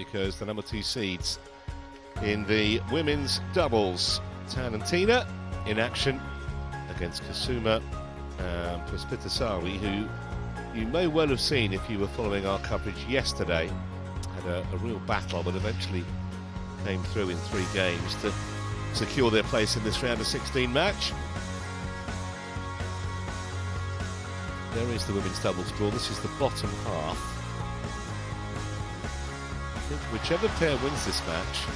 because the number 2 seeds in the women's doubles, Tan and Tina, in action against Kusuma and Puspitasari, who you may well have seen if you were following our coverage yesterday. Had a real battle, but eventually came through in 3 games to secure their place in this round of 16 match. There is the women's doubles draw. This is the bottom half. I think whichever pair wins this match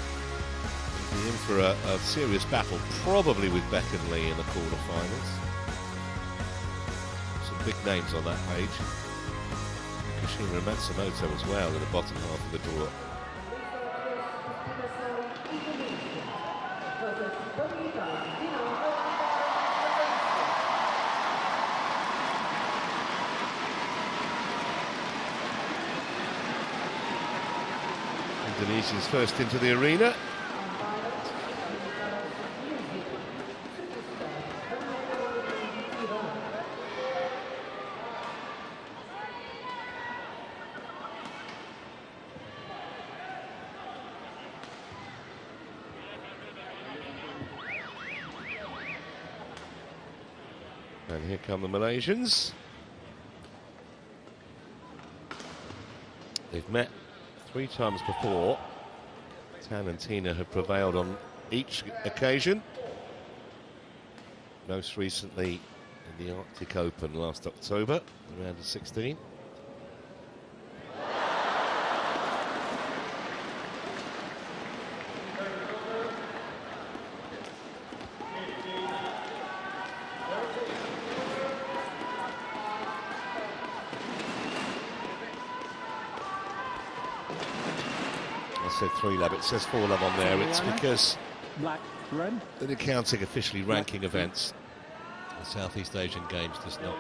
will be in for a serious battle, probably with Beck and Lee in the quarterfinals. Some big names on that page. Kusuma and Matsumoto as well in the bottom half of the draw. Indonesians first into the arena. And here come the Malaysians. They've met 3 times before. Tan and Tina have prevailed on each occasion. Most recently in the Arctic Open last October, the round of 16. I said 3 love, it says 4 love on there. It's because they're accounting officially ranking events. The Southeast Asian Games does not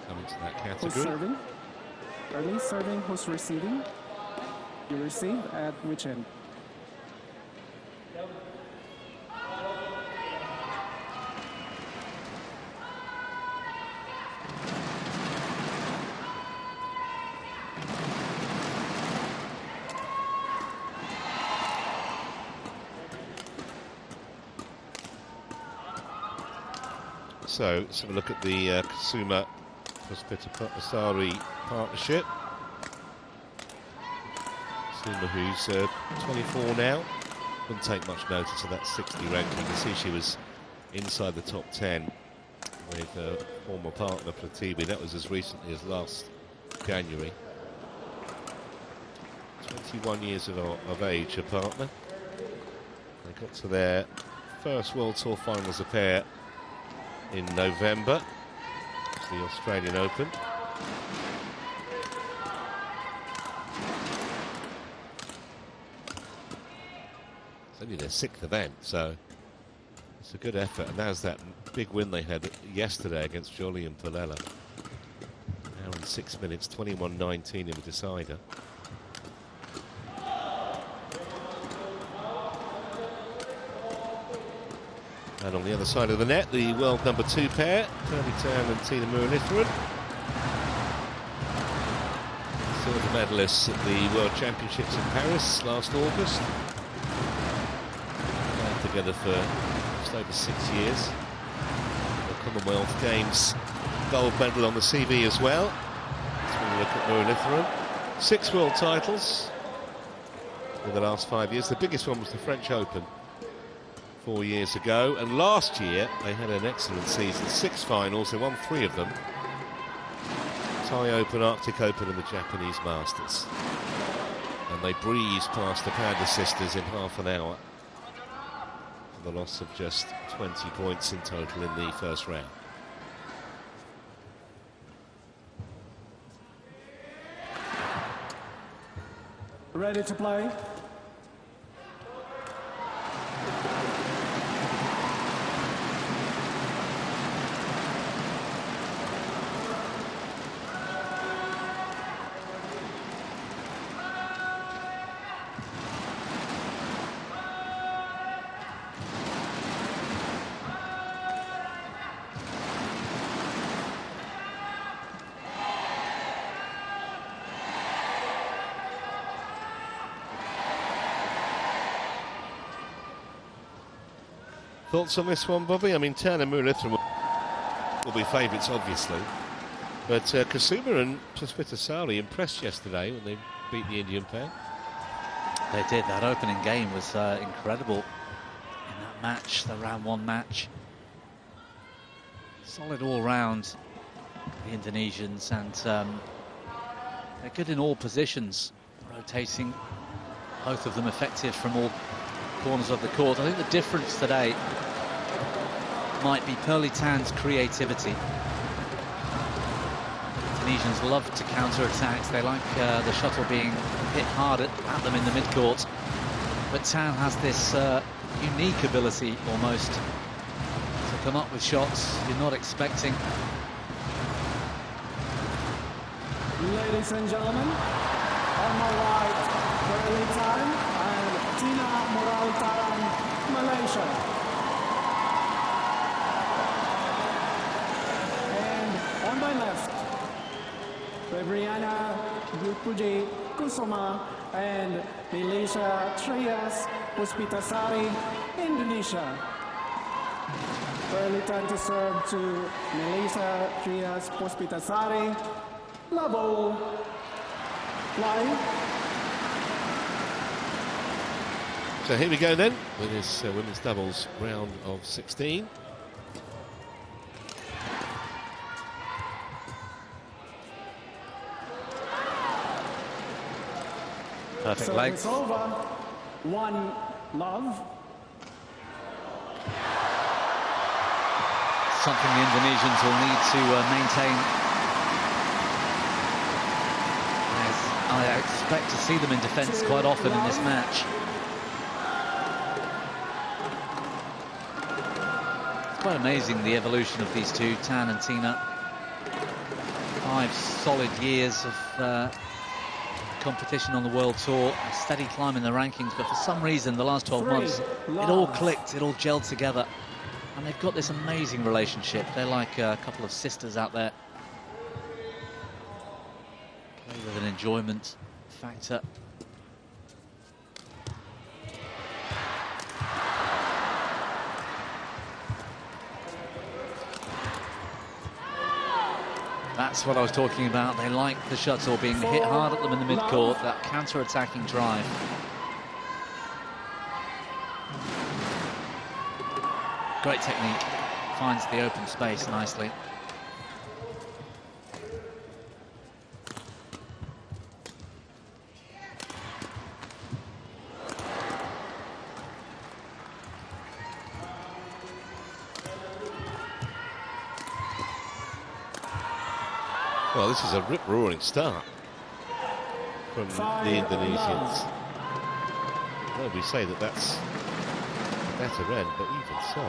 come into that category. Who's serving? Early serving, who's receiving? You receive at which end? So let's have a look at the Kusuma Puspitasari partnership. Kusuma, who's 24 now, wouldn't take much notice of that 60 ranking. You can see she was inside the top 10 with her former partner Pratibi. That was as recently as last January. 21 years of age, her partner. They got to their first World Tour finals a pair in November. It's the Australian Open. It's only their 6th event, so it's a good effort. And there's that big win they had yesterday against Jolie and Palela. Now in 6 minutes, 21-19 in the decider. And on the other side of the net, the world number 2 pair, Tan and Tina Muralitharan. Silver medalists at the World Championships in Paris last August. Played together for just over 6 years. The Commonwealth Games gold medal on the CV as well. Let's have a look at Muralitharan. 6 world titles in the last 5 years. The biggest one was the French Open 4 years ago, and last year they had an excellent season. 6 finals, they won 3 of them. Thai Open, Arctic Open and the Japanese Masters. And they breezed past the Panda sisters in half an hour for the loss of just 20 points in total in the first round. Ready to play? Thoughts on this one, Bobby? I mean, Tan and Muralitharan will be favourites, obviously. But Kusuma and Puspitasari impressed yesterday when they beat the Indian pair. They did. That opening game was incredible in that match, the round one match. Solid all round, the Indonesians, and they're good in all positions, rotating, both of them effective from all corners of the court. I think the difference today might be Muralitharan's creativity. Indonesians love to counter-attacks. They like the shuttle being hit hard at them in the mid-court. But Tan has this unique ability, almost, to come up with shots you're not expecting. Ladies and gentlemen, on my right, Muralitharan and Tina Muralitharan, Malaysia. And on my left, Febriana Yupuji Kusuma and Malaysia Trias Puspitasari, Indonesia. Early time to serve to Malaysia Trias Puspitasari. Level. Line. So here we go then, with this women's doubles round of 16. Perfect legs. Over. 1 love. Something the Indonesians will need to maintain. As I expect to see them in defence quite often in this match. It's quite amazing, the evolution of these two, Tan and Tina. 5 solid years of competition on the World Tour, a steady climb in the rankings, but for some reason the last 12 months it all clicked, it all gelled together, and they've got this amazing relationship. They're like a couple of sisters out there. Play with an enjoyment factor. That's what I was talking about. They like the shuttle being hit hard at them in the mid-court, that counter-attacking drive. Great technique, finds the open space nicely. Well, this is a rip-roaring start from the Indonesians. Well, we say that that's a better end, but even so.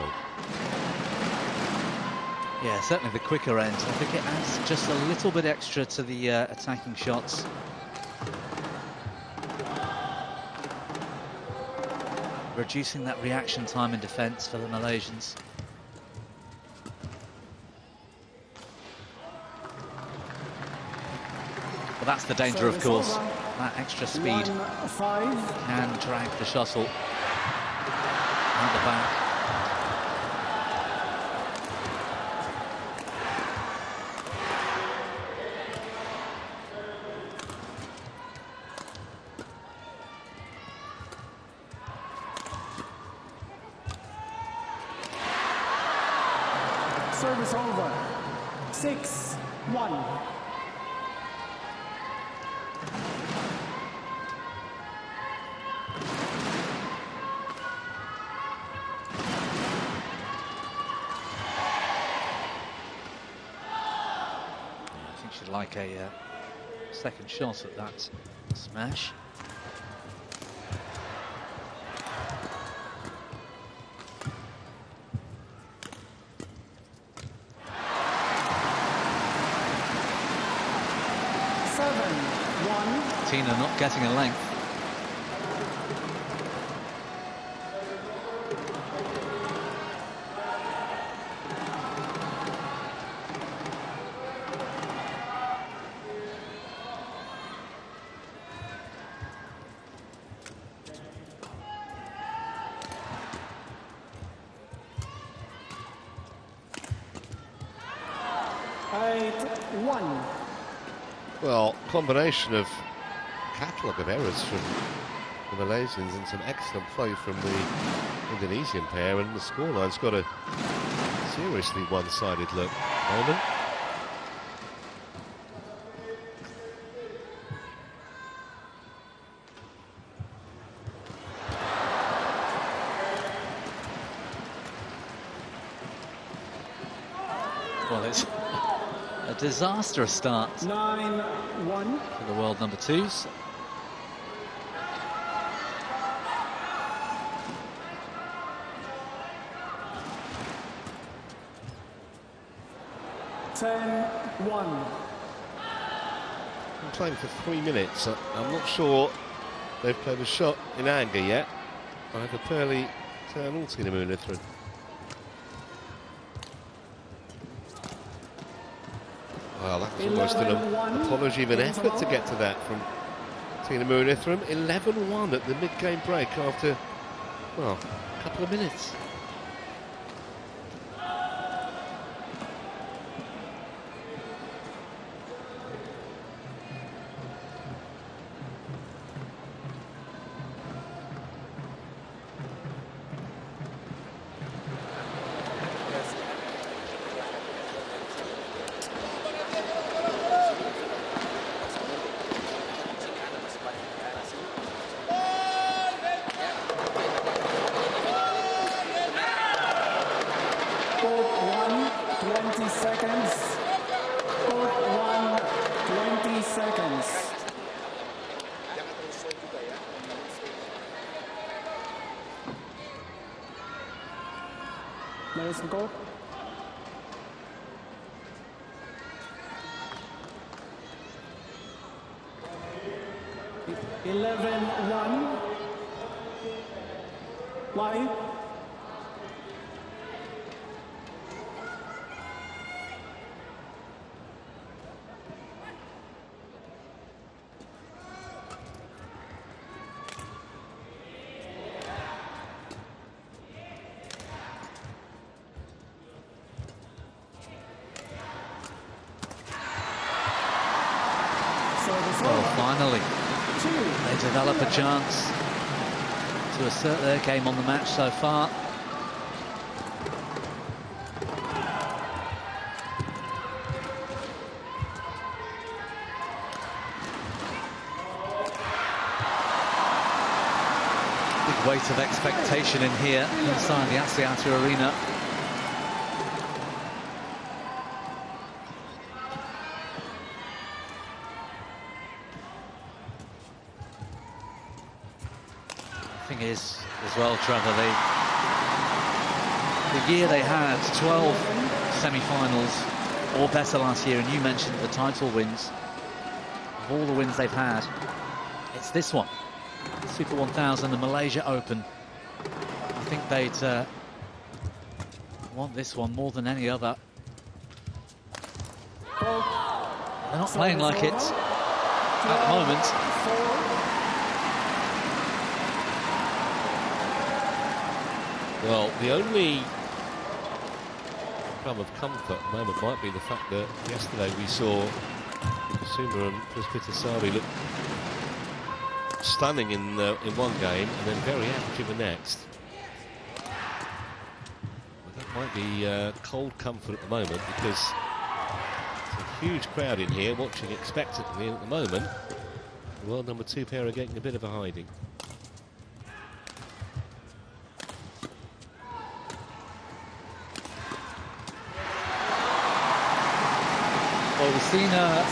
Yeah, certainly the quicker end. I think it adds just a little bit extra to the attacking shots. Reducing that reaction time in defence for the Malaysians. But that's the danger, of course. That extra speed can drag the shuttle out the back. Service over. 6-1. Like a second shot at that smash. Tina not getting a length. 1. Well, combination of catalogue of errors from the Malaysians and some excellent play from the Indonesian pair, and the scoreline's got a seriously one-sided look at the moment. Well, it's a disastrous start 9-1. for the world number 2s. Been playing for 3 minutes. I'm not sure they've played a shot in anger yet. Either Pearly or Muralitharan. Well, that's almost an apology of an effort to get to that from Tina Muralitharan. 11-1 at the mid-game break after, well, a couple of minutes. There's the goal. (11-1). Live. Well, finally, they develop a chance to assert their game on the match so far. Big weight of expectation in here inside the Axiata Arena. Is as well, Trevor, the year they had 12 semi-finals or better last year, and you mentioned the title wins. Of all the wins they've had, it's this one, Super 1000, the Malaysia Open. I think they'd want this one more than any other. They're not playing like it at the moment. Well, the only crumb of comfort at the moment might be the fact that yesterday we saw Kusuma and Puspitasari look stunning in one game and then very average in the next. But that might be cold comfort at the moment, because there's a huge crowd in here watching expectantly at the moment. The world number 2 pair are getting a bit of a hiding. Well, we've seen a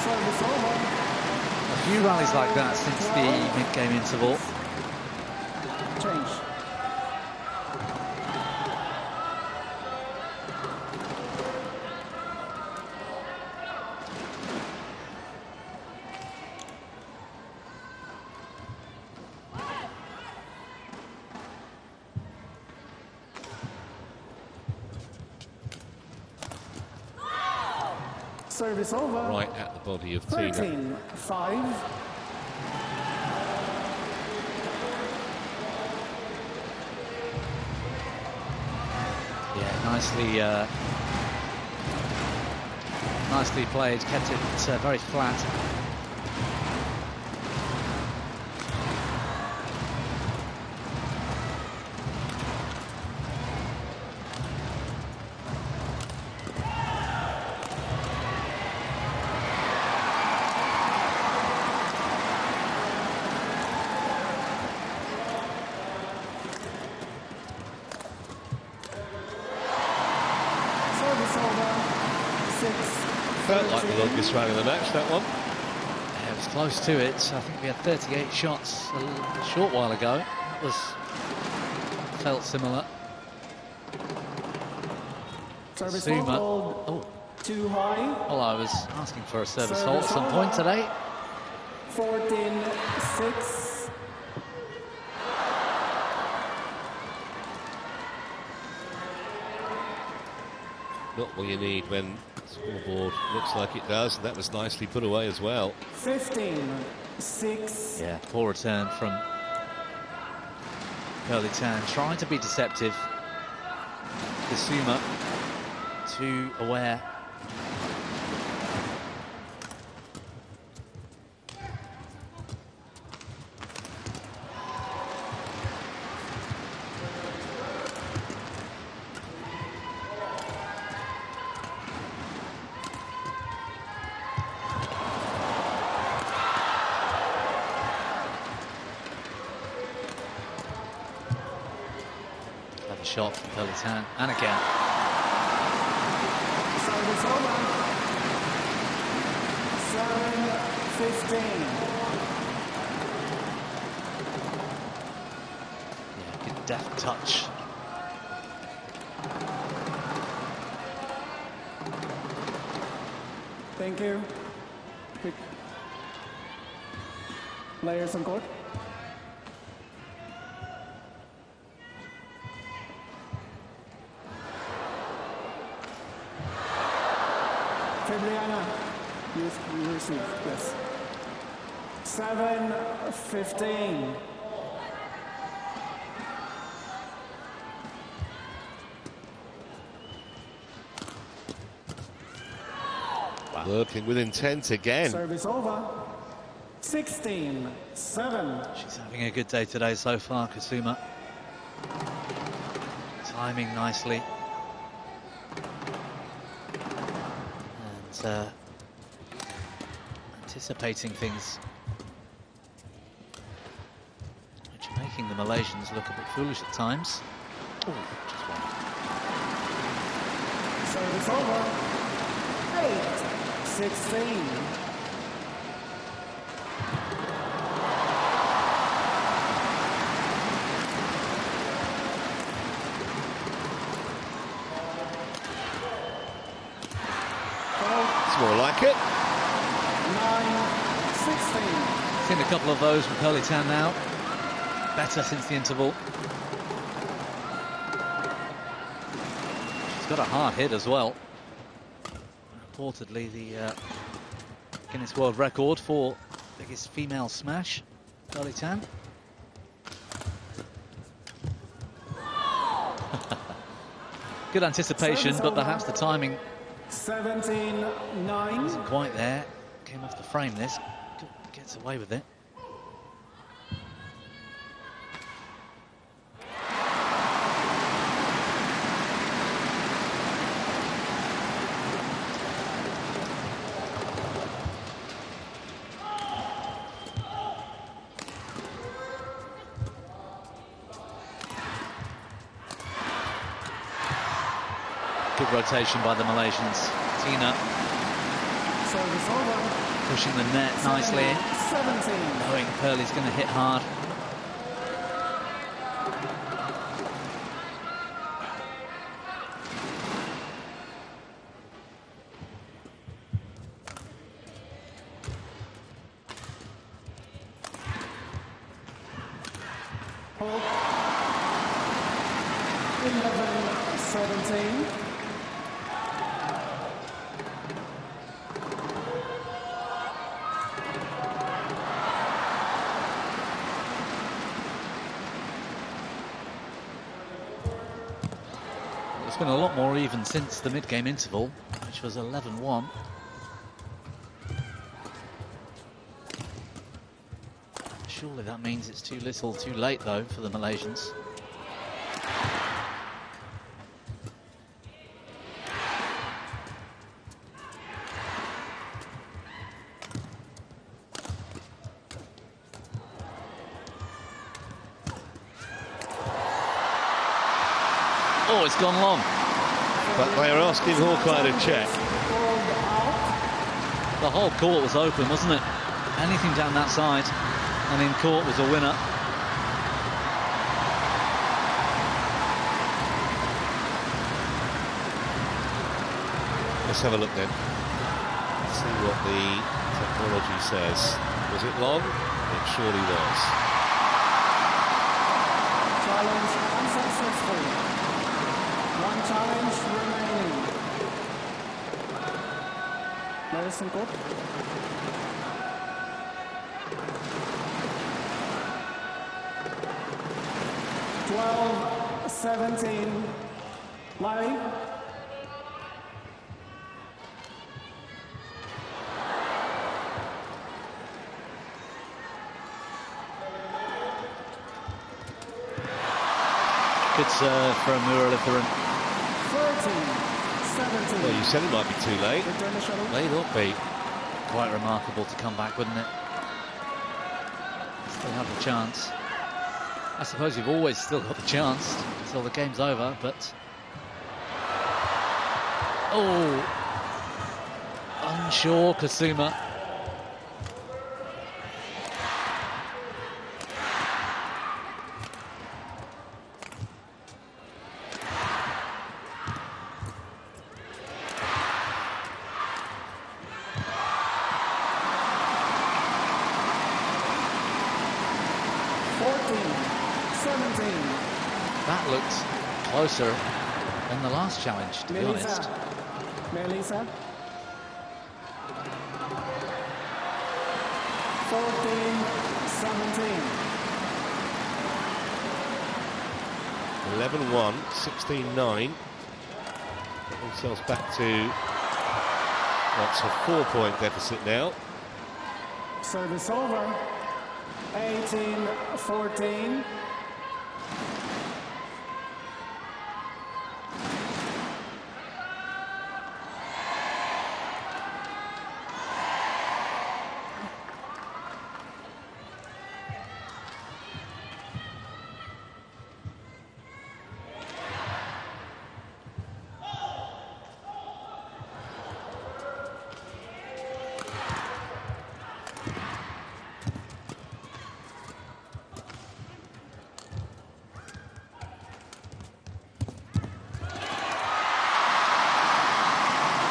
few rallies like that since the mid-game interval. Change. Service over. Right at the body of Tina. 13-5. Yeah, nicely Nicely played, kept it very flat. Felt like the longest round of the match, that one. Yeah, it was close to it. I think we had 38 shots a short while ago. That felt similar. Service Kusuma. hold too high. Well, I was asking for a service fault at some point today. 14-6. Not what you need when the scoreboard looks like it does, and that was nicely put away as well. 15-6. Yeah, poor return from Muralitharan, trying to be deceptive. Kusuma too aware. Shot from Muralitharan, and again. Service over. 7-15. Yeah, good deft touch. Thank you. Quick. Players on court. Fabriana, you receive, yes. 7-15. Wow. Working with intent again. Service over. 16-7. She's having a good day today so far, Kusuma. Timing nicely. Anticipating things, which are making the Malaysians look a bit foolish at times. Ooh, just one. Service over. 8-16. More like it. 9-16. Seen a couple of those from Muralitharan now. Better since the interval. She's got a hard hit as well. Reportedly the Guinness World Record for biggest female smash. Muralitharan. Good anticipation, but perhaps the timing 17-9. isn't quite there. Came off the frame, this. Gets away with it. Good rotation by the Malaysians. Tina Service over. pushing the net nicely, 17. knowing Pearlie's going to hit hard. Hold. 11-17. It's been a lot more even since the mid-game interval, which was 11-1. Surely that means it's too little, too late, though, for the Malaysians. Oh, it's gone long. But they are asking Hawkeye to check. The whole court was open, wasn't it? Anything down that side, and in court was a winner. Let's have a look then. See what the technology says. Was it long? It surely was. Challenge unsuccessful. One challenge remaining. Players in court. 12-17. Larry. Good serve from Muralitharan. 13-17. Well, you said it might be too late. Return the shuttle. May not be. Quite remarkable to come back, wouldn't it? Still have the chance. I suppose you've always still got the chance until the game's over, but... Oh! Unsure, Kusuma. That looks closer than the last challenge, to be honest. Melissa. 14-17. 11-1, 16-9. Themselves back to what's a 4-point deficit now. Service over. 18-14.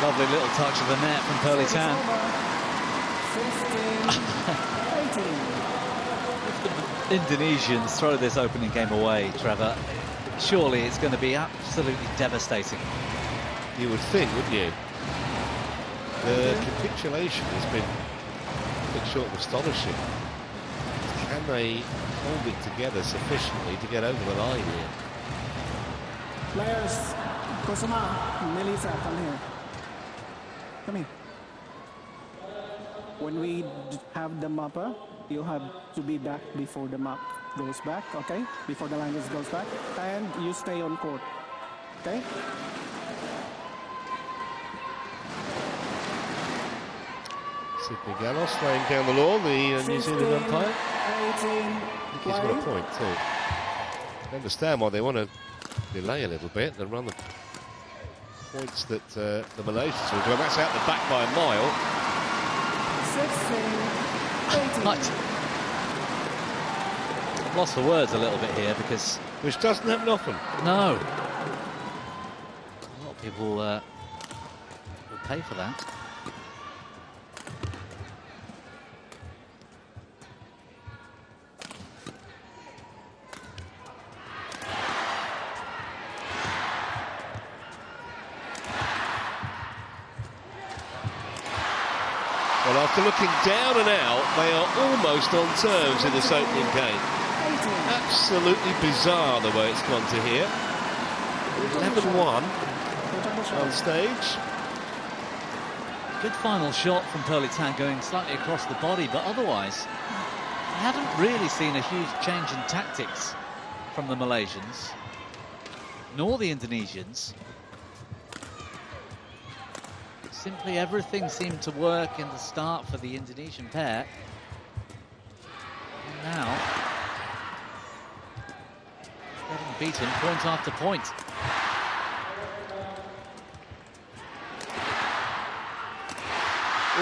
Lovely little touch of the net from Muralitharan. 15-18. If the Indonesians throw this opening game away, Trevor, surely it's going to be absolutely devastating. You would think, wouldn't you? The capitulation has been a bit short of astonishing. Can they hold it together sufficiently to get over the line here? Players, Kusuma, Melissa, come here. Come here. When we have the mapper, you have to be back before the map goes back, okay? Before the line goes back. And you stay on court, okay? Sidney Gallos laying down the law, the New Zealand umpire. 18, I think he's got a point too. I understand why they want to delay a little bit and run the points that the Malaysians will do. That's out the back by a mile. 16, 18. Right. I've lost for words a little bit here because... Which doesn't happen often. No. A lot of people will pay for that. Well, after looking down and out, they are almost on terms in this opening game. Absolutely bizarre the way it's gone to here. 11-1 on stage. Good final shot from Muralitharan going slightly across the body, but otherwise, haven't really seen a huge change in tactics from the Malaysians, nor the Indonesians. Simply everything seemed to work in the start for the Indonesian pair. And now, getting beaten point after point.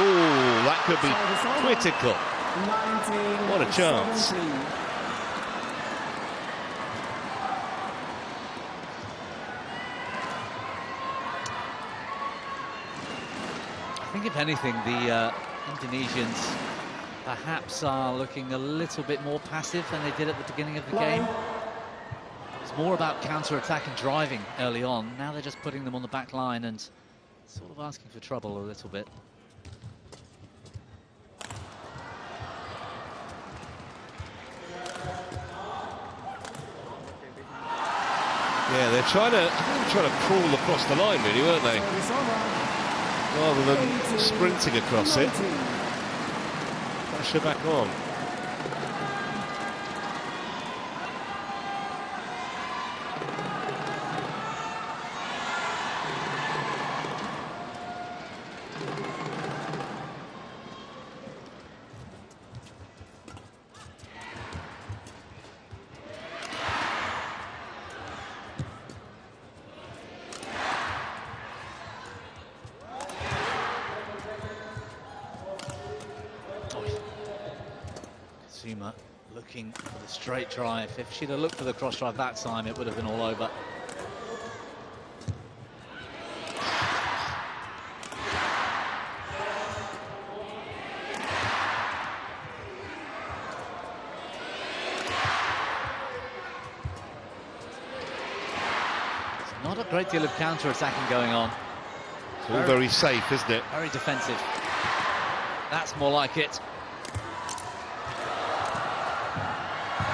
Oh, that could be critical. What a chance. I think if anything, the Indonesians perhaps are looking a little bit more passive than they did at the beginning of the game. It's more about counter-attack and driving early on. Now they're just putting them on the back line and sort of asking for trouble a little bit. Yeah, they're trying to crawl across the line, really, weren't they? Rather than sprinting across it. Pressure back on. Kusuma looking for the straight drive. If she'd have looked for the cross drive that time, it would have been all over. There's not a great deal of counter-attacking going on. It's all very safe, isn't it? Very defensive. That's more like it.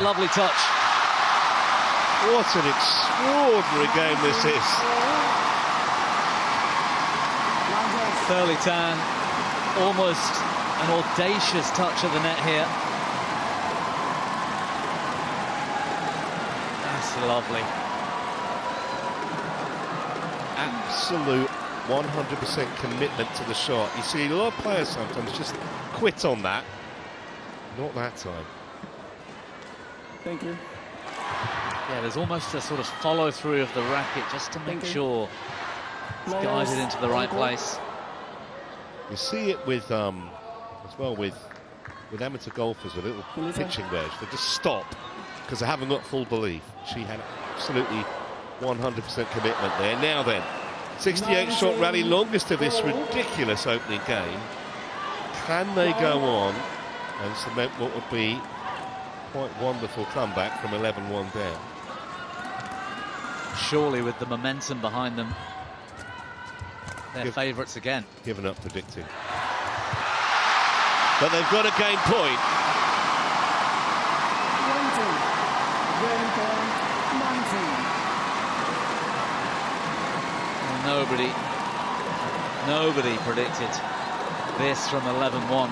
Lovely touch. What an extraordinary game this is. Muralitharan, almost an audacious touch of the net here. That's lovely. Absolute 100% commitment to the shot. You see a lot of players sometimes just quit on that. Not that time. Thank you. Yeah, there's almost a sort of follow through of the racket just to make sure it's guided into the right place. You see it with as well with amateur golfers with little pitching wedge. They just stop because they haven't got full belief. She had absolutely 100% commitment there. Now then, 68 shot rally, longest of this ridiculous opening game. Can they go on and cement what would be quite wonderful comeback from 11-1 down? Surely with the momentum behind them, they're favourites again. Given up predicting. But they've got to gain point. 19. Nobody predicted this from 11-1.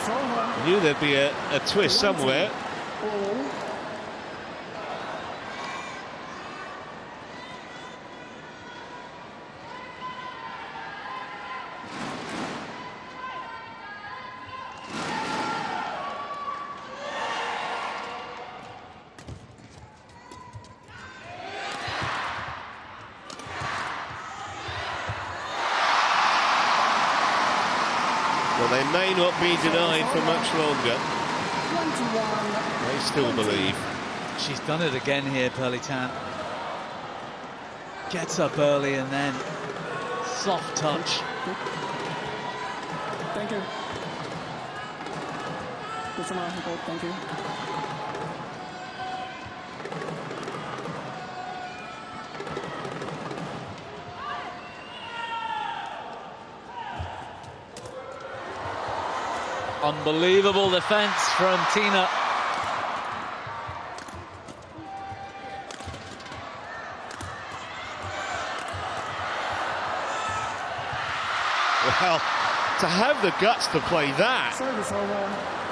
I knew there'd be a twist somewhere. Well, they may not be denied for much longer. They still believe. She's done it again here, Muralitharan. Gets up early and then soft touch. Thank you. Kusuma, thank you. Unbelievable defense from Tina. Well, to have the guts to play that Service over.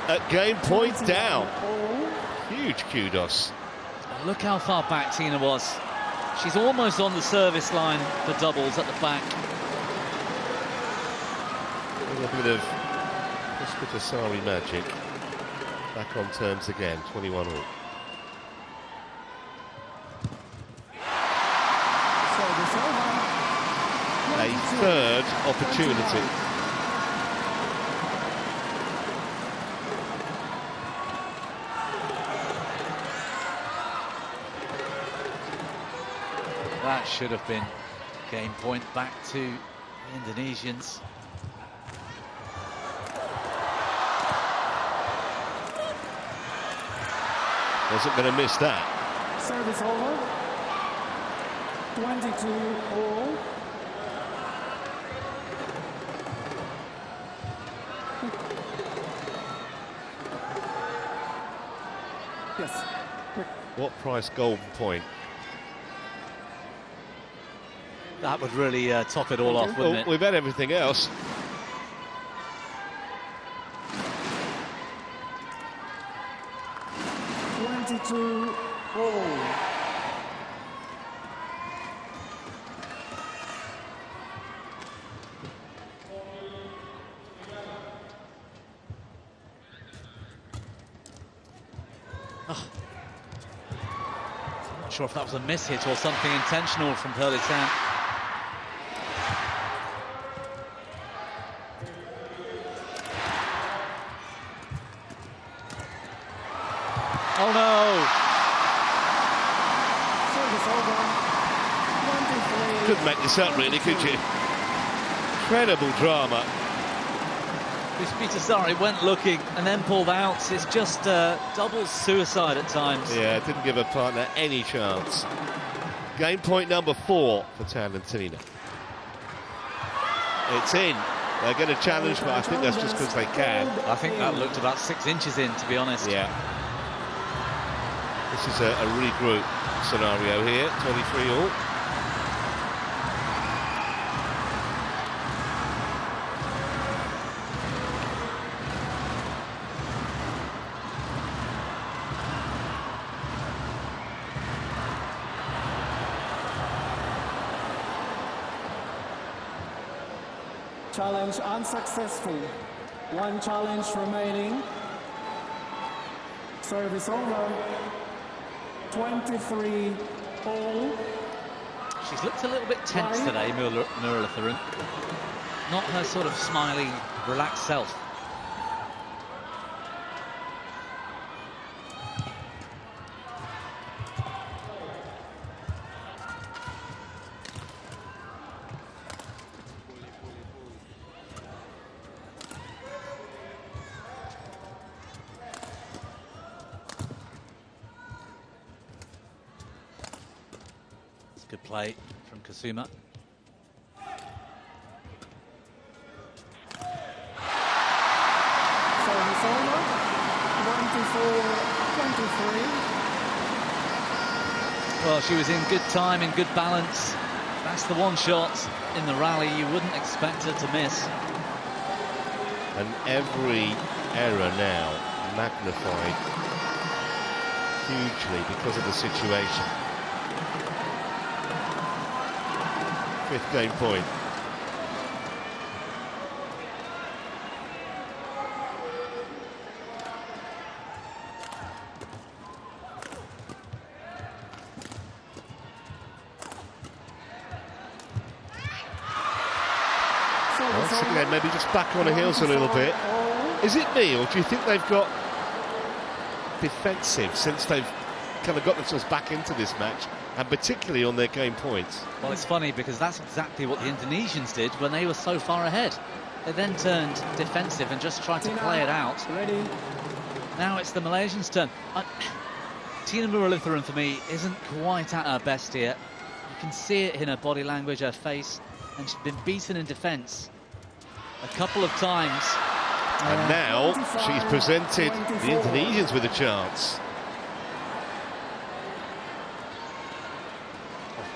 at game point 21 down, all. huge kudos. Look how far back Tina was. She's almost on the service line for doubles at the back. A little bit of Puspitasari magic. Back on terms again, 21 all. Service over. A 22, third opportunity. 21. That should have been game point back to the Indonesians. Wasn't going to miss that. Service over. 22 all. Yes. What price golden point? That would really top it all off, Well, wouldn't it? we've had everything else. Oh. Not sure if that was a miss hit or something intentional from Muralitharan. Oh no! Service over. 23. Couldn't make this up really, could you? Incredible drama. Puspitasari went looking and then pulled out. It's just double suicide at times. Yeah, didn't give her partner any chance. Game point number 4 for Tan and Tina. It's in. They're going to challenge, but I think that's just because they can. I think that looked about 6 inches in, to be honest. Yeah. This is a regroup scenario here, 23 all. Challenge unsuccessful. 1 challenge remaining. Service over. 23 all. She's looked a little bit tense today, Muralitharan. Not her sort of smiling, relaxed self. Good play from Kusuma. Service over. 24-23. Well, she was in good time, in good balance. That's the one shot in the rally you wouldn't expect her to miss. And every error now magnified hugely because of the situation. 5th game point. Once again, maybe just back on the heels a little bit. Is it me, or do you think they've got defensive since they've kind of got themselves back into this match, and particularly on their game points? Well, it's funny because that's exactly what the Indonesians did when they were so far ahead. They then turned defensive and just tried to play it out. Ready. Now it's the Malaysians' turn. Tina Muralitharan, for me, isn't quite at her best here. You can see it in her body language, her face, and she's been beaten in defence a couple of times. And now she's presented the Indonesians with a chance.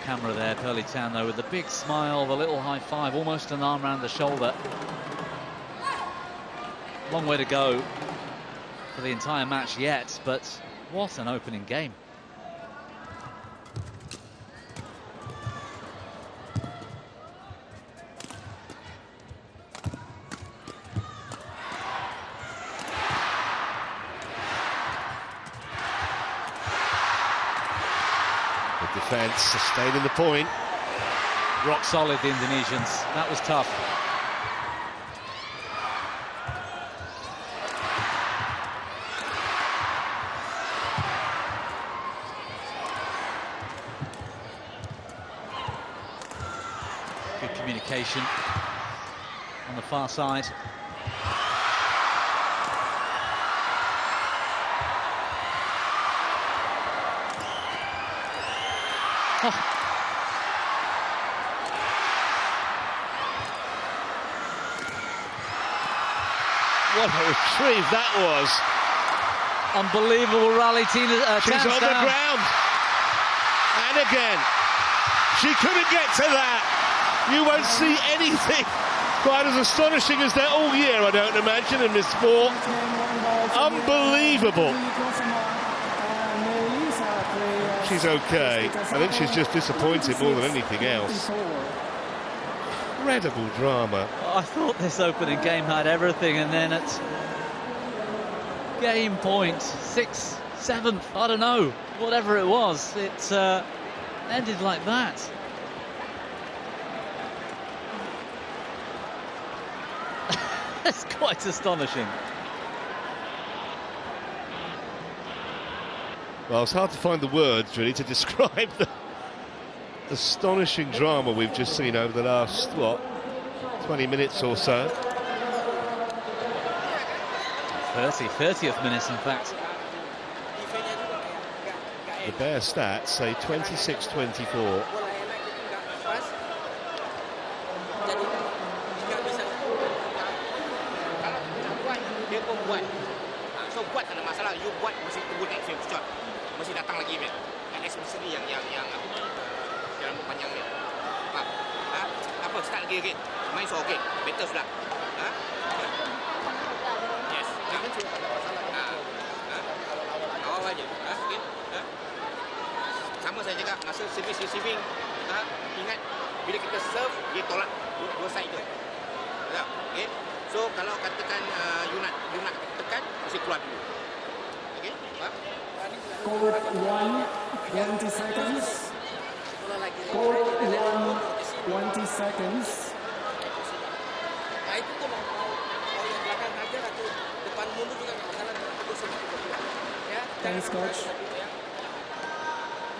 camera there, Pearly Tan, though, with the big smile, the little high five, almost an arm around the shoulder. Long way to go for the entire match yet, but what an opening game. Defence sustaining the point. Rock solid, the Indonesians. That was tough. Good communication on the far side. Oh. What a retrieve that was. Unbelievable rally, Tina. She's on the ground. And again, she couldn't get to that. You won't see anything quite as astonishing as that all year, I don't imagine, in this sport. Unbelievable. She's okay. I think she's just disappointed more than anything else. Incredible drama. I thought this opening game had everything, and then at game point, 6th, 7th, I don't know, whatever it was, it ended like that. That's quite astonishing. Well, it's hard to find the words, really, to describe the astonishing drama we've just seen over the last, what, 20 minutes or so. 30th minutes, in fact. The bare stats say 26-24. Masih datang lagi, men. HSBC ni yang jalan panjang ni. Apa start lagi, main so okey, better sudah. Yes. Jangan cuma pada masalah. Awal aja. Okey. Sama saya cakap masa service receiving. Ingat bila kita serve dia tolak dua side tu. Okey. So kalau katakan you nak tekan mesti keluar dulu. Okey. Court 1, 20 seconds. Court 1, 20 seconds. Itu tu mau yang belakang aja atau depan mundur juga nggak masalah, itu semua kita. Ya. Thanks, coach.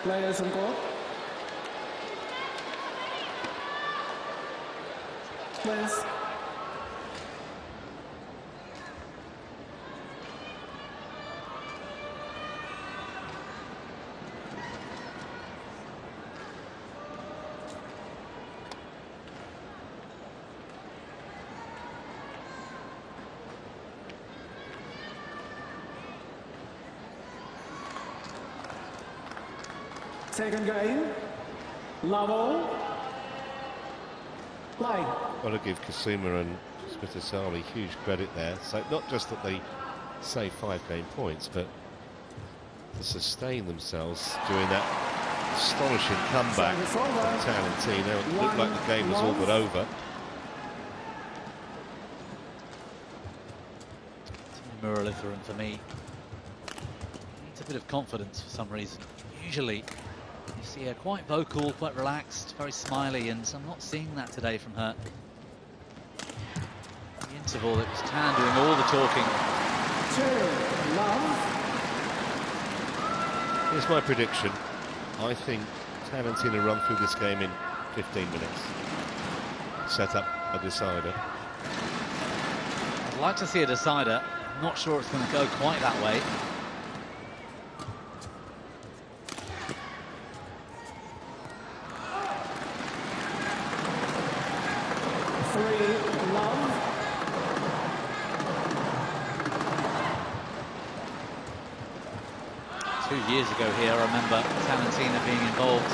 Players on court. Please. Second game, level, play. Got to give Kusuma and Puspitasari huge credit there. So not just that they saved 5 game points, but to sustain themselves during that astonishing comeback from Talentina. It looked like the game was all but over. Muralitharan, for me, needs a bit of confidence for some reason. Usually you see her quite vocal, quite relaxed, very smiley, and so I'm not seeing that today from her. The interval, it was Tan doing all the talking. Here's my prediction. I think Talentina run through this game in 15 minutes. Set up a decider. I'd like to see a decider. I'm not sure it's going to go quite that way. Years ago here, I remember Talentina being involved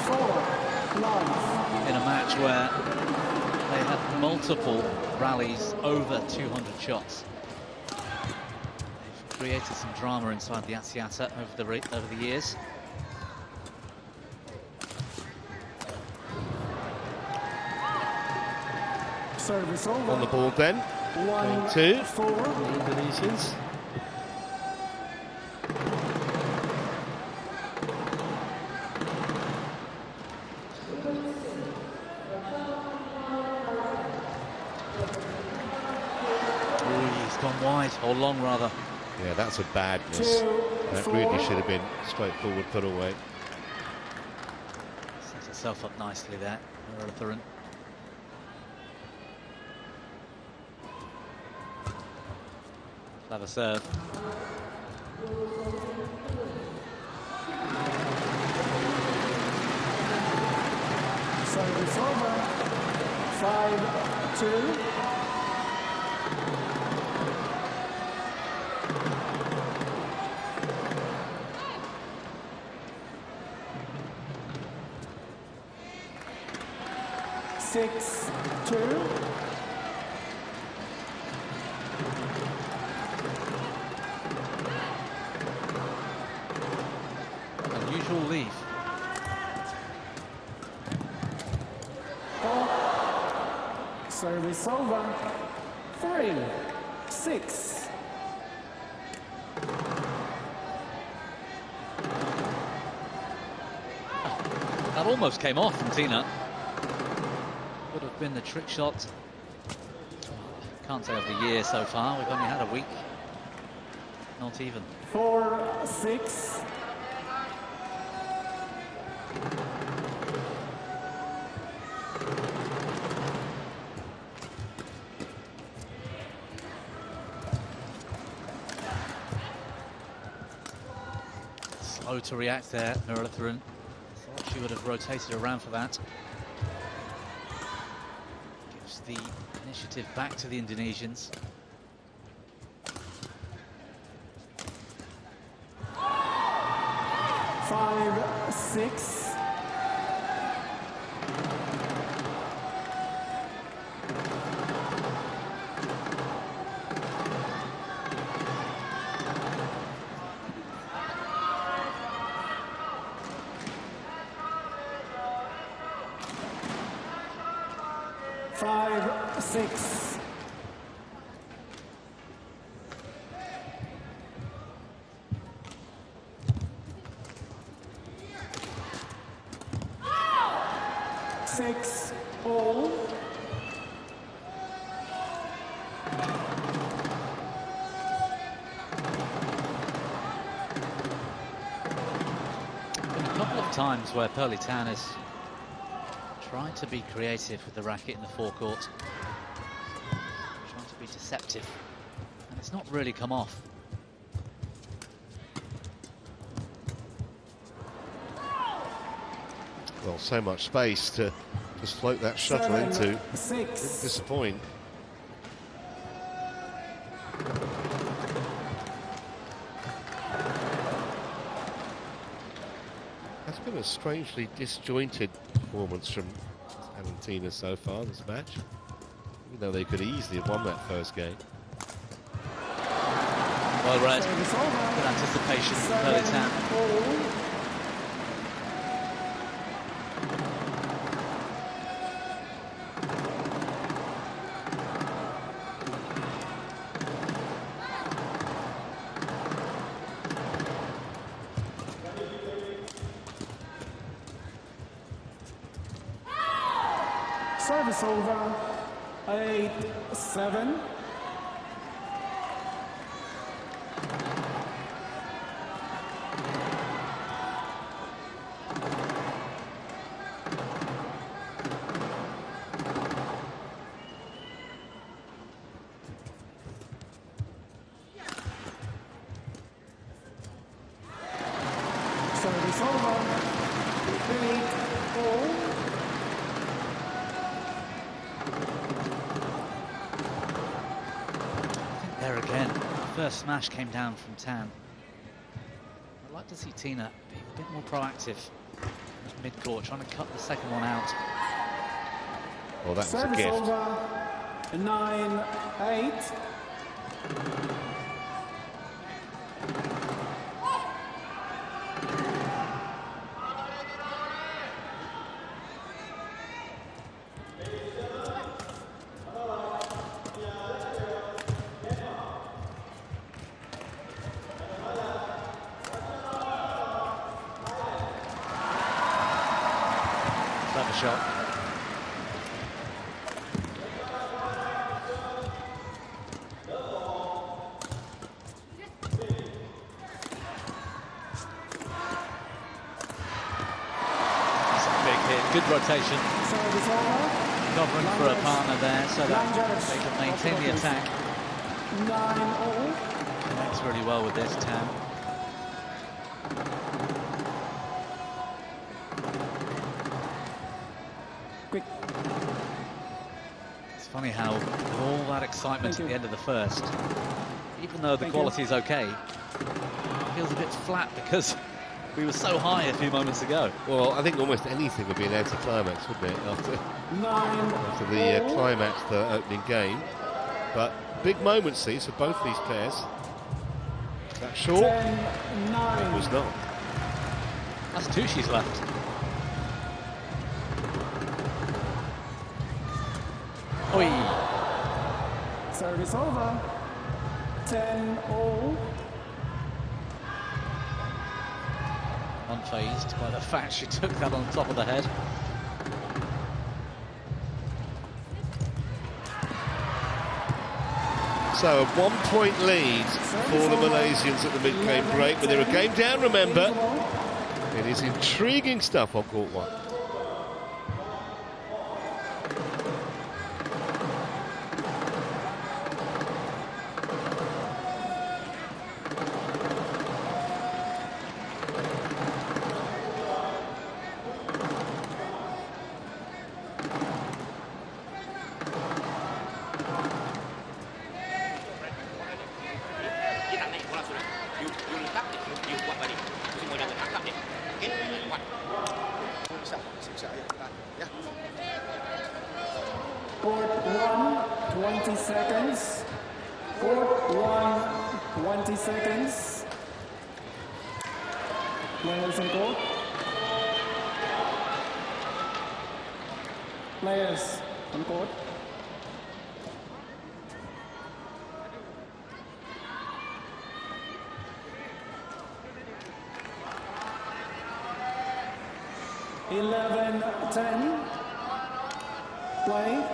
4 love. In a match where they had multiple rallies over 200 shots. They've created some drama inside the Axiata over the years. Service over. On the board then. 1-2 for the Indonesians. He's gone wide, or long rather. Yeah, that's a bad miss. That really should have been straightforward put away. Set herself up nicely there, Muralitharan. Clever serve. Service over. 5-2. Six, 2. Unusual leave. 4. Service over. 3-6. That almost came off from Tina. Would have been the trick shot. Can't say of the year so far. We've only had a week. Not even. 4-6. Slow to react there, Muralitharan. Thought she would have rotated around for that. Gives the initiative back to the Indonesians. Five, 6. Five, 6. Six, all. Been a couple of times where Muralitharan has tried to be creative with the racket in the forecourt, trying to be deceptive, and it's not really come off. Well, so much space to just float that shuttle 7, into. 6. Didn't disappoint. That's been a strangely disjointed performance from Valentina so far this match, even though they could easily have won that first game. Well read. Good anticipation from Muralitharan. Service over. 8-7. Service over. 8-4. There again, first smash came down from Tan. I'd like to see Tina be a bit more proactive. mid-court, trying to cut the second one out. Well, that was a Service gift. over. 9-8. Clever shot. That's a big hit. Good rotation. Service over. Covering for a partner there so that they can maintain the attack. 9-all. Connects really well with this, Tan. Quick. It's funny how with all that excitement Thank at the you. end of the first, even though the Thank quality is okay, it feels a bit flat because we were so high a few moments ago. Well, I think almost anything would be an anti-climax, wouldn't it, after 9 the all. climax, the opening game. But big moments these for both these pairs. Is that short? 10-9. It was not. That's two she's left. Oi. Service over. 10-all. Unfazed by the fact she took that on top of the head. So a 1-point lead for the Malaysians at the mid-game break, but they're a game down, remember. It is intriguing stuff on court one. Dia tak naik bola sudah. You letak ni, you buat balik. Semua dah tertangkap ni. Okey, buat. Bisa, ya. Court 1, 20 seconds. Court 1, 20 seconds. Players in court. Players on court. Eleven, 10. Play.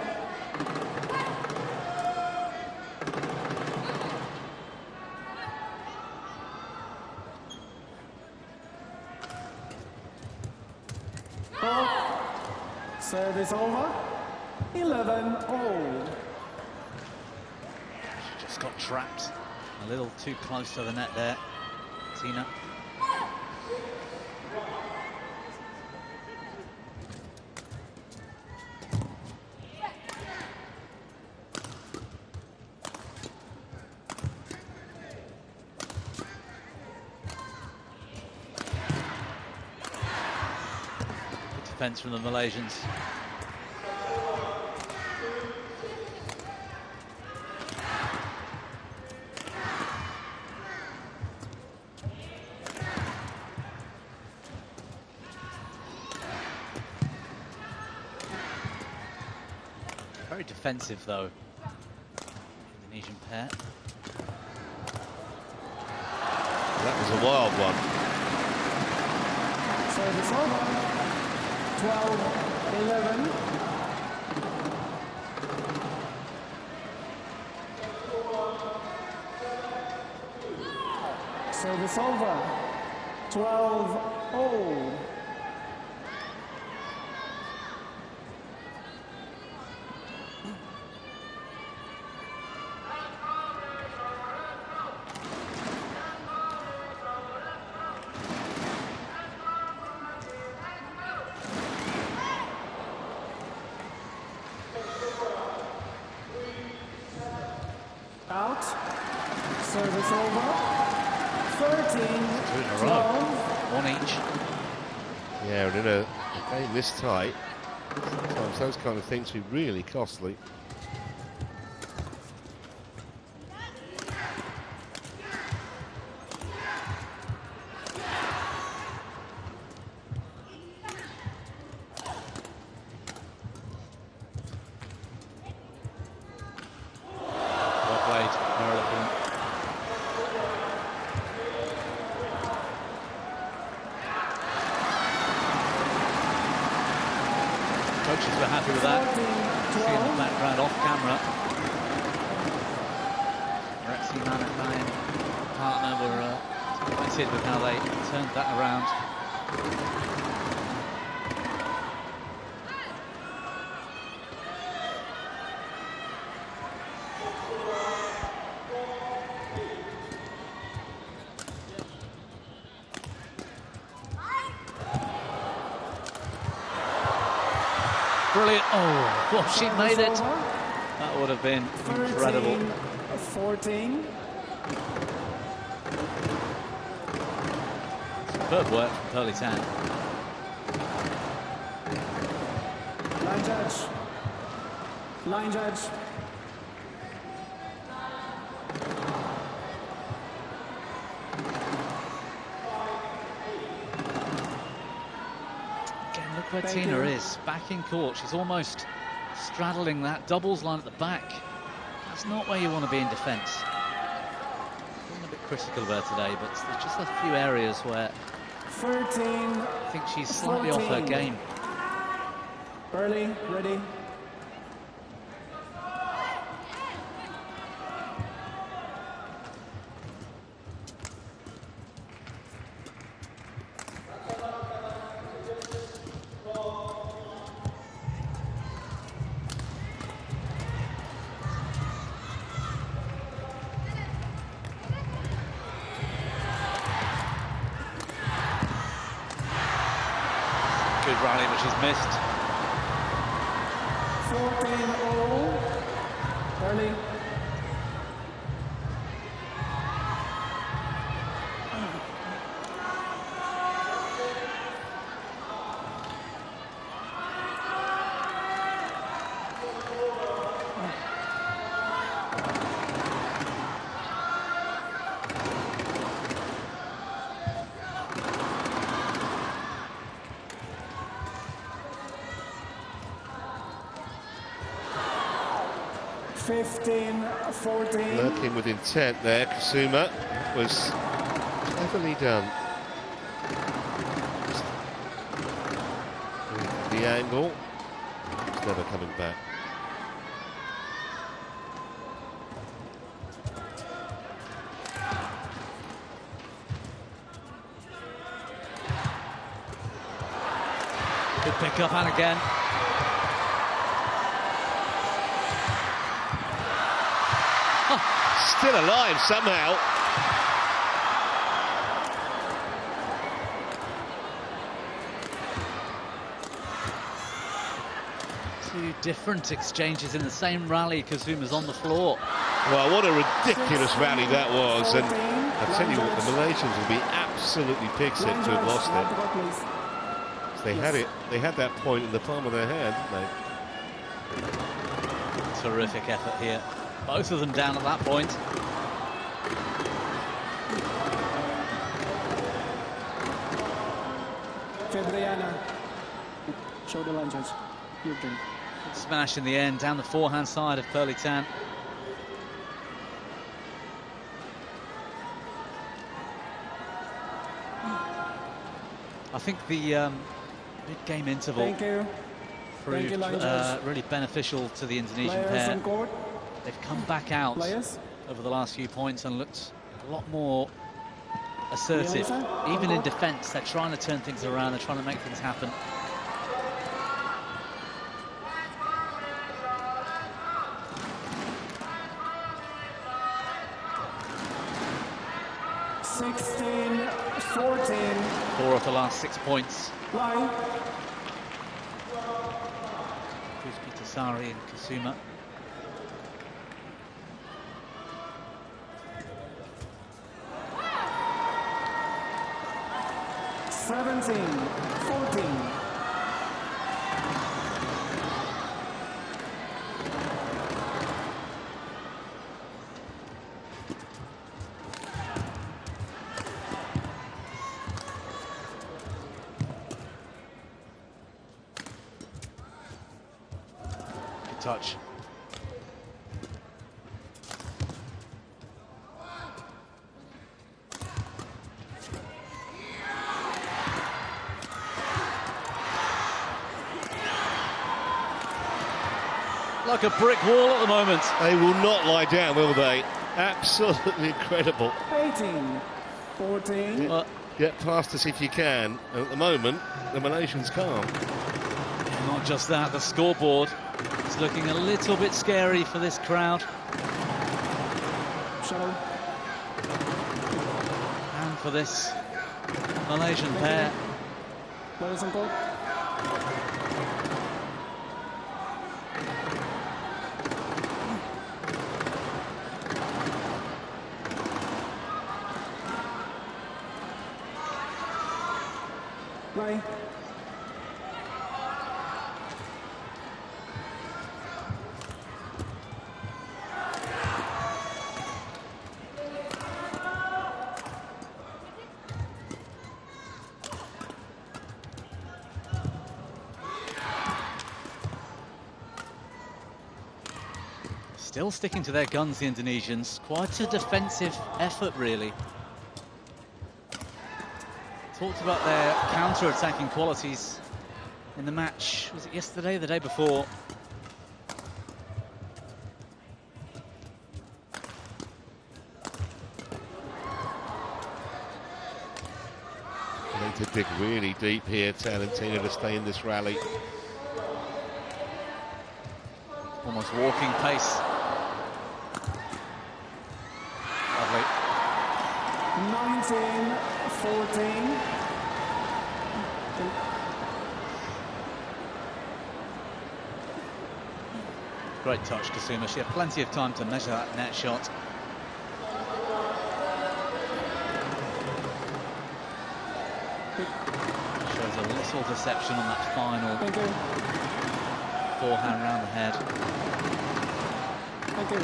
Service over. 11-all. She just got trapped a little too close to the net there, Tina. Defense from the Malaysians. Very defensive though, Indonesian pair. That was a wild one. Service over. 12-11. Service over. 12-all. Out. Service over. 13, 12. One each. Yeah, and in a A game this tight, sometimes those kind of things can be really costly. Well played, Muralitharan. Coaches were happy with that. See in the background off camera. Rexy Manakay and partner were delighted with how they turned that around. Brilliant. Oh, well, she made it. That would have been incredible. 14. Superb work from Pearly Tan. Line judge. Line judge. Again, look where Thank Tina you. is. Back in court. She's almost straddling that doubles line at the back. That's not where you want to be in defence. Being a bit critical of her today, but there's just a few areas where 13. I think she's slightly off her 14. game. Early, ready. Good rally, but she's missed. 14 all. Early. Fifteen, 14. Lurking with intent there, Kusuma. Was cleverly done. The angle. It's never coming back. Good pick up, and again. Still alive somehow. Two different exchanges in the same rally. Kusuma's on the floor. Well, what a ridiculous rally that was, and I tell you what, the Malaysians will be absolutely pig-sick to have lost it. They had it. They had that point in the palm of their hand, didn't they? Terrific effort here. Both of them down at that point. Febriana. Show the line judge. Your turn. Smash in the end, down the forehand side of Pearly Tan. I think the mid-game interval Thank you. proved line judge. really beneficial to the Indonesian Players pair. on court. They've come back out Players. over the last few points and looked a lot more assertive. Melissa, Even in defence, they're trying to turn things around, they're trying to make things happen. Sixteen, 14. 4 of the last 6 points. Line. Puspitasari and Kusuma. Seventeen, 14. Great touch. Like a brick wall at the moment. They will not lie down, will they? Absolutely incredible. 18, 14. Get past us if you can. And at the moment, the Malaysians can't. Not just that, the scoreboard is looking a little bit scary for this crowd. Shuttle. And for this Malaysian pair. Players on court. Play. Still sticking to their guns, the Indonesians. Quite a defensive effort, really. Talked about their counter-attacking qualities in the match. Was it yesterday, the day before? They need to dig really deep here, Tarantina, to stay in this rally. Almost walking pace. Lovely. 19, 14. Great touch, Kusuma. She had plenty of time to measure that net shot. Shows a little deception on that final forehand round the head. Thank you.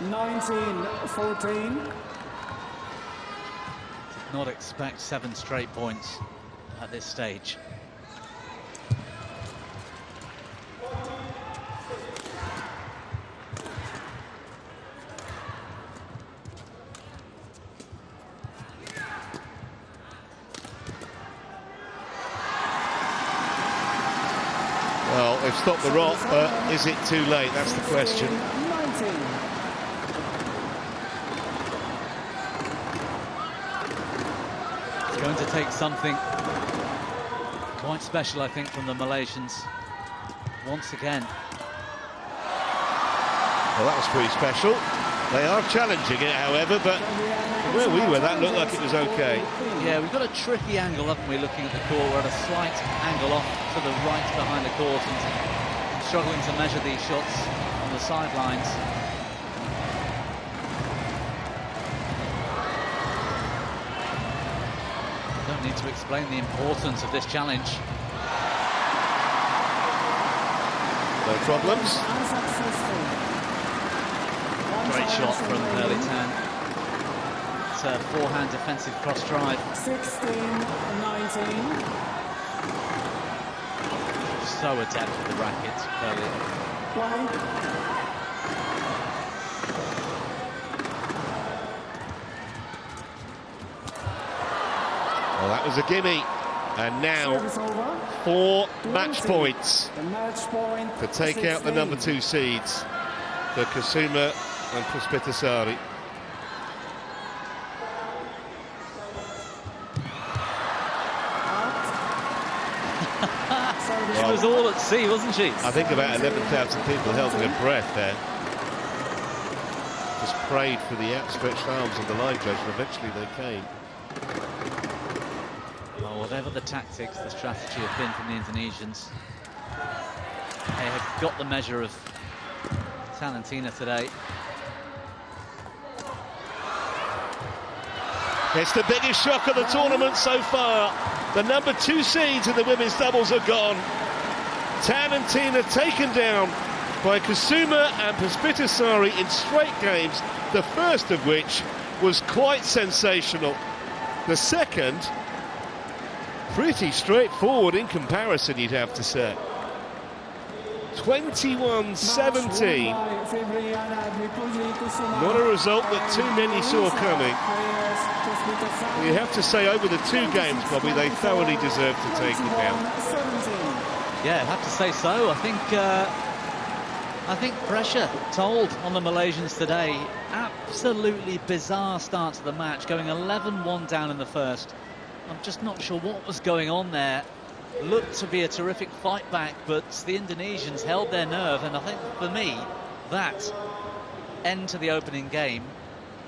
(19, 14). Did not expect 7 straight points at this stage. Well, they've stopped the rock, but is it too late? That's the question. 19. It's going to take something quite special, I think, from the Malaysians once again. Well, that was pretty special. They are challenging it, however, but where we were, that looked like it was okay. Yeah, we've got a tricky angle, haven't we, looking at the court. We're at a slight angle off to the right behind the court and struggling to measure these shots on the sidelines. Don't need to explain the importance of this challenge. No problems. Great shot from Muralitharan. It's a forehand defensive cross drive. 16, 19. So adept with the racket earlier. Well, that was a gimme. And now 4 match points to take out the number 2 seeds for Kusuma and Puspitasari. She was all at sea, wasn't she? I think about 11,000 people held their breath there. Just prayed for the outstretched arms of the line judge, and eventually they came. Well, whatever the tactics, the strategy have been from the Indonesians, they have got the measure of Tarantina today. It's the biggest shock of the tournament so far. The number 2 seeds in the women's doubles are gone. Tarantina taken down by Kusuma and Puspitasari in straight games, the first of which was quite sensational. The second, pretty straightforward in comparison, you'd have to say. 21-17. Not a result that too many saw coming. You have to say, over the two games, Bobby, they thoroughly deserved to take it down. Yeah, I have to say so. I think pressure told on the Malaysians today. Absolutely bizarre start to the match, going 11-1 down in the first. I'm just not sure what was going on there. Looked to be a terrific fight back, but the Indonesians held their nerve, and I think for me that end to the opening game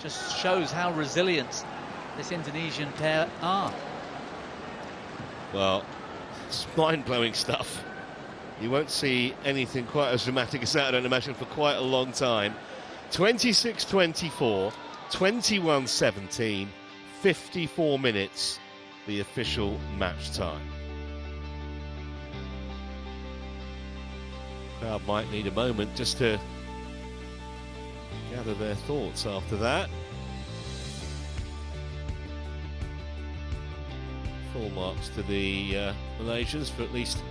just shows how resilient this Indonesian pair are. Well, it's mind-blowing stuff. You won't see anything quite as dramatic as that, I don't imagine, for quite a long time. 26-24, 21-17, 54 minutes, the official match time. Crowd might need a moment just to gather their thoughts after that. Full marks to the Malaysians for at least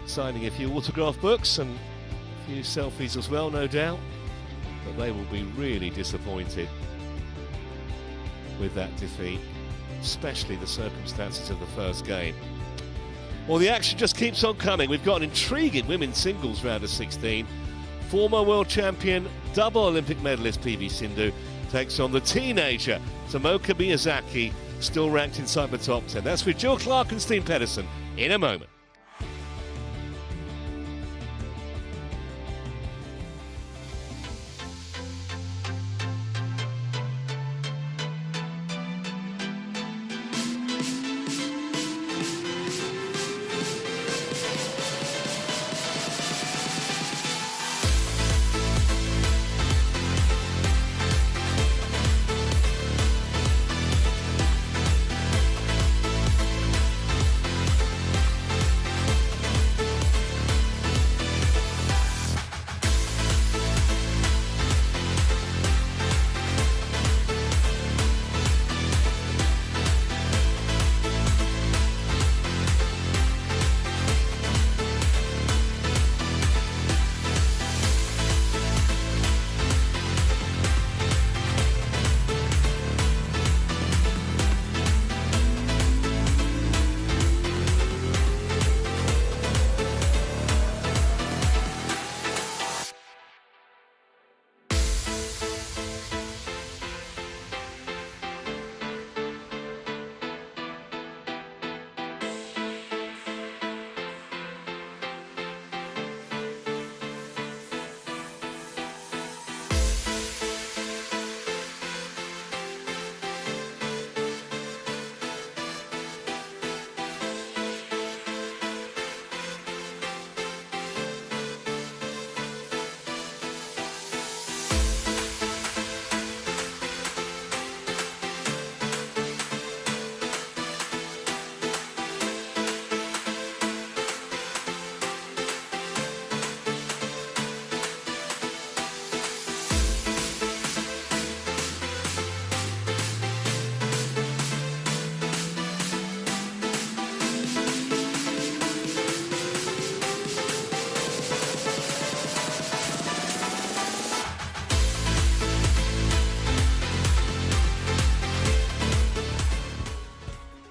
signing a few autograph books and a few selfies as well, no doubt. But they will be really disappointed with that defeat, especially the circumstances of the first game. Well, the action just keeps on coming. We've got an intriguing women's singles round of 16. Former world champion, double Olympic medalist PV Sindhu takes on the teenager Tomoka Miyazaki, still ranked inside the top 10. That's with Jill Clark and Steen Pedersen in a moment.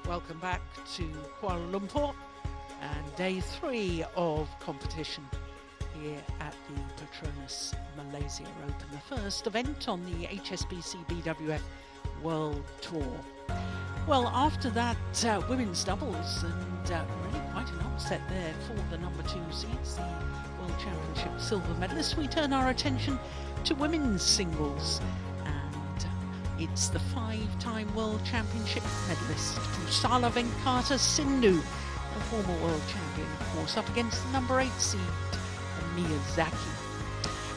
Welcome back to Kuala Lumpur and day 3 of competition here at the PETRONAS Malaysia Open, the first event on the HSBC BWF World Tour. Well, after that women's doubles and really quite an upset there for the number 2 seeds, the World Championship silver medalists, we turn our attention to women's singles. It's the 5-time World Championship medalist, Kusala Venkata Sindhu, the former world champion, of course, up against the number 8 seed, Miyazaki.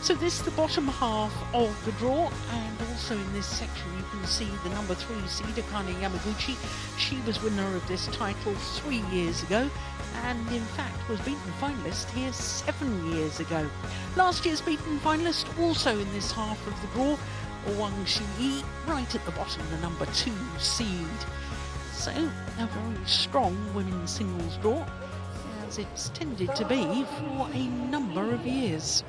So this is the bottom half of the draw, and also in this section you can see the number 3 seed, Akane Yamaguchi. She was winner of this title 3 years ago, and in fact was beaten finalist here 7 years ago. Last year's beaten finalist also in this half of the draw, Wang Xinyi, right at the bottom, the number 2 seed. So, a very strong women's singles draw, as it's tended to be for a number of years.